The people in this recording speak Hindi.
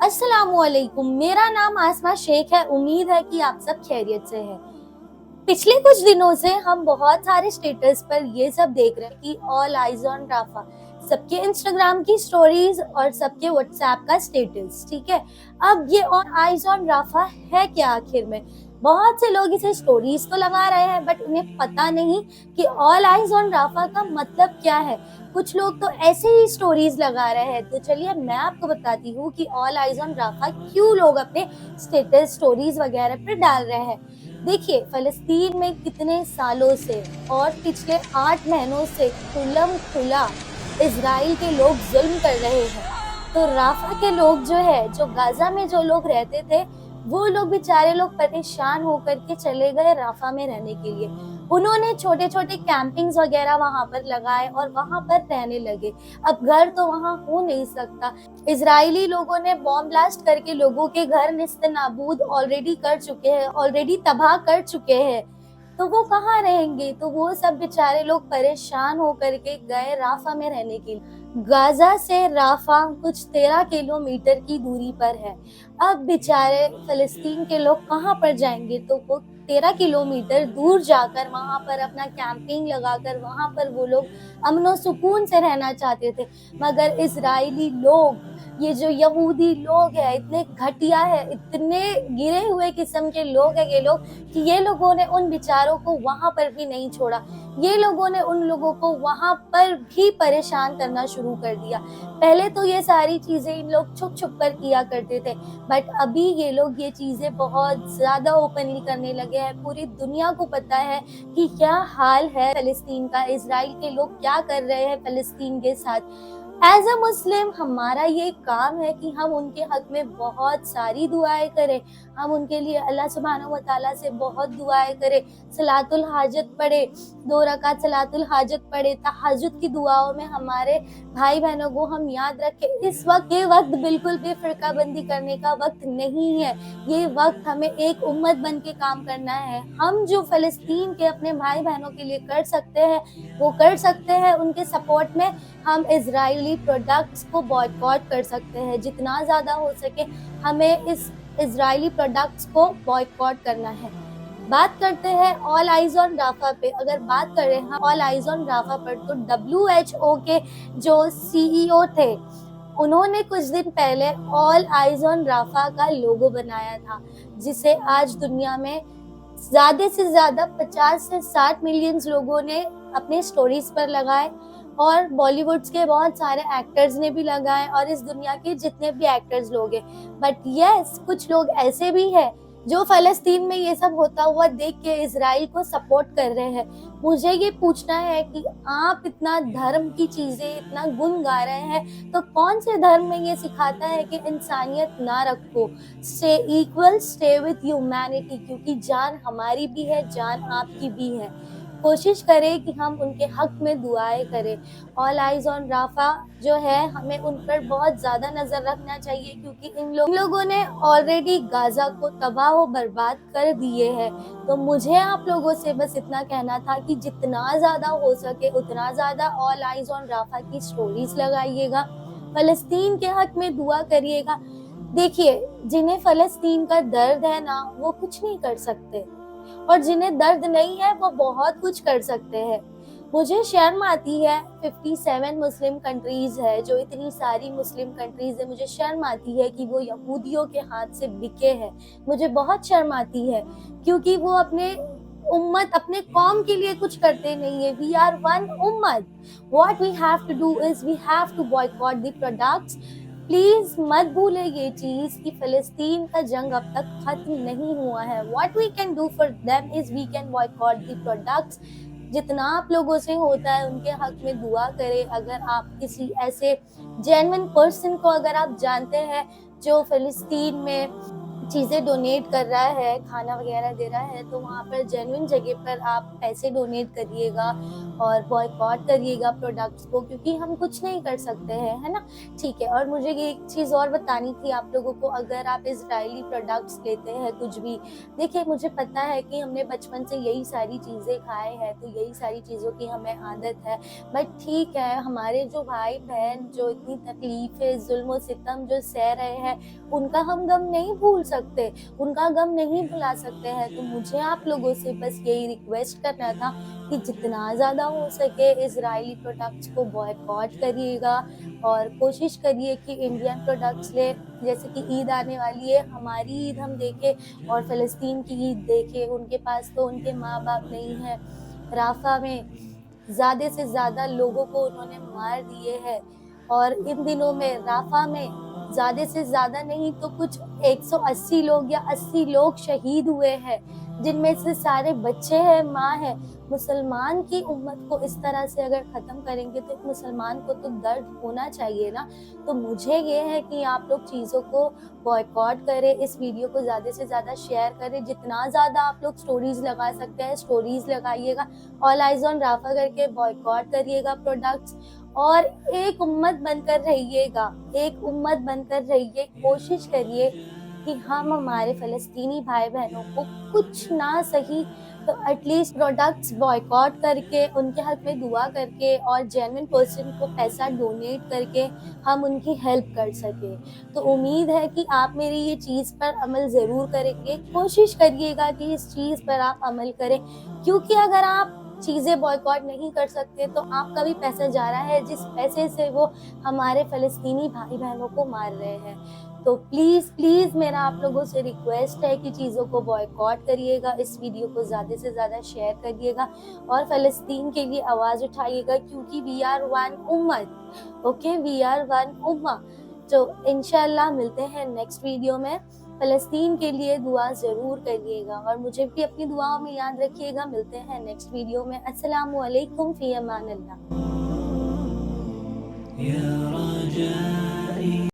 अस्सलामुअलैकुम। मेरा नाम आसमा शेख है। उम्मीद है कि आप सब खैरियत से हैं। पिछले कुछ दिनों से हम बहुत सारे स्टेटस पर ये सब देख रहे हैं कि ऑल आइज ऑन राफा, सबके इंस्टाग्राम की स्टोरीज और सबके व्हाट्सएप का स्टेटस। ठीक है, अब ये ऑल आइज ऑन राफा है क्या आखिर में? बहुत से लोग इसे स्टोरीज तो लगा रहे हैं बट उन्हें पता नहीं कि ऑल आइज ऑन राफा का मतलब क्या है। कुछ लोग तो ऐसे ही स्टोरीज लगा रहे हैं। तो चलिए मैं आपको बताती हूँ कि ऑल आइज ऑन राफा क्यों लोग अपने स्टेटस स्टोरीज वगैरह पर डाल रहे हैं। देखिए, फलस्तीन में कितने सालों से और पिछले 8 महीनों से खुल्लम खुला इजराइल के लोग जुल्म कर रहे हैं। तो राफा के लोग जो है, जो गाजा में जो लोग रहते थे, वो लोग बेचारे लोग परेशान होकर के चले गए राफा में रहने के लिए। उन्होंने छोटे छोटे कैंपिंग्स वगैरह वहां पर लगाए और वहां पर रहने लगे। अब घर तो वहां हो नहीं सकता। इजरायली लोगों ने बॉम्ब ब्लास्ट करके लोगों के घर निस्तनाबूद ऑलरेडी कर चुके हैं, ऑलरेडी तबाह कर चुके हैं। तो वो कहाँ रहेंगे? तो वो सब बेचारे लोग परेशान होकर के गए राफा में रहने के लिए। गाजा से राफा कुछ 13 किलोमीटर की दूरी पर है। अब बेचारे फलस्तीन के लोग कहाँ पर जाएंगे? तो वो 13 किलोमीटर दूर जाकर वहां पर अपना कैंपिंग लगाकर वहां पर वो लोग अमनो सुकून से रहना चाहते थे। मगर इजरायली लोग, ये जो यहूदी लोग हैं, इतने घटिया है, इतने गिरे हुए किस्म के लोग हैं ये लोग, कि ये लोगों ने उन बेचारों को वहां पर भी नहीं छोड़ा। ये लोगों ने उन लोगों को वहां पर भी परेशान करना शुरू कर दिया। पहले तो ये सारी चीजें इन लोग छुप छुप कर किया करते थे, बट अभी ये लोग ये चीजें बहुत ज्यादा ओपनली करने लगे हैं। पूरी दुनिया को पता है कि क्या हाल है फलस्तीन का, इजराइल के लोग क्या कर रहे हैं फलस्तीन के साथ। एज अ मुस्लिम हमारा ये काम है कि हम उनके हक में बहुत सारी दुआएं करें। हम उनके लिए अल्लाह सुब्हानहू व तआला से बहुत दुआएं करें, सलातुल हाजत पढ़े, 2 रकात सलातुल हाजत पढ़े, तहज्जुद की दुआओं में हमारे भाई बहनों को हम याद रखें। इस वक्त ये वक्त बिल्कुल भी फिरकाबंदी करने का वक्त नहीं है। ये वक्त हमें एक उम्मत बन के काम करना है। हम जो फलस्तीन के अपने भाई बहनों के लिए कर सकते हैं वो कर सकते हैं। उनके सपोर्ट में हम इजरायली प्रोडक्ट्स को बॉयकॉट कर सकते हैं। जितना ज़्यादा हो सके हमें इस इजरायली प्रोडक्ट्स को बॉयकॉट करना है। बात करते हैं ऑल आइज ऑन राफा पे। अगर बात करें हम ऑल आइज ऑन राफा पर, तो WHO के जो CEO थे, उन्होंने कुछ दिन पहले ऑल आइज ऑन राफा का लोगो बनाया था, जिसे आज दुनिया में ज्यादा से ज्यादा 50 से 60 मिलियन लोगों ने अपने स्टोरीज पर लगाए, और बॉलीवुड के बहुत सारे एक्टर्स ने भी लगाए, और इस दुनिया के जितने भी एक्टर्स लोग हैं। बट यस, कुछ लोग ऐसे भी हैं जो फलस्तीन में ये सब होता हुआ देख के इजराइल को सपोर्ट कर रहे हैं। मुझे ये पूछना है कि आप इतना धर्म की चीजें इतना गुण गा रहे हैं, तो कौन से धर्म में ये सिखाता है कि इंसानियत ना रखो, stay equal, stay with humanity? क्योंकि जान हमारी भी है, जान आपकी भी है। कोशिश करें कि हम उनके हक में दुआएं करें। ऑल आइज ऑन राफा जो है, हमें उन पर बहुत ज्यादा नजर रखना चाहिए, क्योंकि इन लोगों ने ऑलरेडी गाजा को तबाह व बर्बाद कर दिए हैं। तो मुझे आप लोगों से बस इतना कहना था कि जितना ज्यादा हो सके उतना ज्यादा ऑल आइज ऑन राफा की स्टोरीज लगाइएगा, फलस्तीन के हक में दुआ करिएगा। देखिए, जिन्हें फलस्तीन का दर्द है ना, वो कुछ नहीं कर सकते, और जिन्हें दर्द नहीं है वो बहुत कुछ कर सकते हैं। मुझे शर्म आती है, 57 मुस्लिम कंट्रीज है, जो इतनी सारी मुस्लिम कंट्रीज है, मुझे शर्म आती है कि वो यहूदियों के हाथ से बिके हैं। मुझे बहुत शर्म आती है, क्योंकि वो अपने उम्मत, अपने कौम के लिए कुछ करते नहीं है। वी आर वन उम्मत। What we have to do is we have to boycott the products. Please मत भूले ये चीज कि फलस्तीन का जंग अब तक खत्म नहीं हुआ है। What we can do for them is we can boycott the products. जितना आप लोगों से होता है उनके हक में दुआ करें। अगर आप किसी ऐसे जेन्युइन पर्सन को अगर आप जानते हैं जो फलस्तीन में चीज़ें डोनेट कर रहा है, खाना वगैरह दे रहा है, तो वहाँ पर जेन्युइन जगह पर आप पैसे डोनेट करिएगा और बॉयकॉट करिएगा प्रोडक्ट्स को, क्योंकि हम कुछ नहीं कर सकते हैं, है ना? ठीक है। और मुझे ये एक चीज़ और बतानी थी आप लोगों को, अगर आप इज़राइली प्रोडक्ट्स लेते हैं कुछ भी, देखिए मुझे पता है कि हमने बचपन से यही सारी चीज़ें खाए हैं, तो यही सारी चीज़ों की हमें आदत है। बट ठीक है, हमारे जो भाई-बहन जो इतनी तकलीफ़ें, ज़ुल्म-ओ-सितम जो सह रहे हैं, उनका हम गम नहीं भूल सकते, उनका गम नहीं भुला सकते हैं। तो मुझे आप लोगों से बस यही रिक्वेस्ट करना था कि जितना ज़्यादा हो सके इज़राइली प्रोडक्ट्स को बॉयकॉट करिएगा और कोशिश करिए कि इंडियन प्रोडक्ट्स लें। जैसे कि ईद आने वाली है, हमारी ईद हम देखें और फ़लस्तीन की ईद देखें। उनके पास तो उनके माँ-बाप नहीं हैं। राफ़ा में ज़्यादा से ज़्यादा लोगों को उन्होंने मार दिए हैं और इन दिनों में राफ़ा में ज़्यादा से ज़्यादा नहीं तो कुछ 180 लोग या 80 लोग शहीद हुए हैं, जिनमें से सारे बच्चे हैं, माँ है। मुसलमान की उम्मत को इस तरह से अगर ख़त्म करेंगे तो एक मुसलमान को तो दर्द होना चाहिए ना। तो मुझे ये है कि आप लोग चीज़ों को बॉयकॉट करें, इस वीडियो को ज़्यादा से ज़्यादा शेयर करें, जितना ज़्यादा आप लोग स्टोरीज़ लगा सकते हैं स्टोरीज़ लगाइएगा, ऑल आइज़ ऑन राफ़ा करके बॉयकॉट करिएगा प्रोडक्ट्स और एक उम्मत बनकर रहिएगा, एक उम्मत बनकर रहिए। कोशिश करिए कि हम हमारे फ़लस्तीनी भाई-बहनों को कुछ ना सही तो एटलीस्ट प्रोडक्ट्स बॉयकॉट करके, उनके हक में दुआ करके और जेन्युइन पर्सन को पैसा डोनेट करके हम उनकी हेल्प कर सकें। तो उम्मीद है कि आप मेरी ये चीज़ पर अमल ज़रूर करेंगे। कोशिश करिएगा कि इस चीज़ पर आप अमल करें, क्योंकि अगर आप चीज़ें बॉयकॉट नहीं कर सकते तो आपका भी पैसा जा रहा है, जिस पैसे से वो हमारे फ़लस्तीनी भाई-बहनों को मार रहे हैं। तो प्लीज़, प्लीज़ मेरा आप लोगों से रिक्वेस्ट है कि चीज़ों को बॉयकॉट करिएगा, इस वीडियो को ज़्यादा से ज़्यादा शेयर करिएगा और फ़लस्तीन के लिए आवाज़ उठाइएगा, क्योंकि वी आर वन उम्मत, ओके? वी आर वन उम्मा। तो इंशाअल्लाह मिलते हैं नेक्स्ट वीडियो में। फ़लस्तीन के लिए दुआ ज़रूर करिएगा और मुझे भी अपनी दुआओं में याद रखिएगा। मिलते हैं नेक्स्ट वीडियो में। अस्सलामु अलैकुम फ़ी अमानिल्लाह।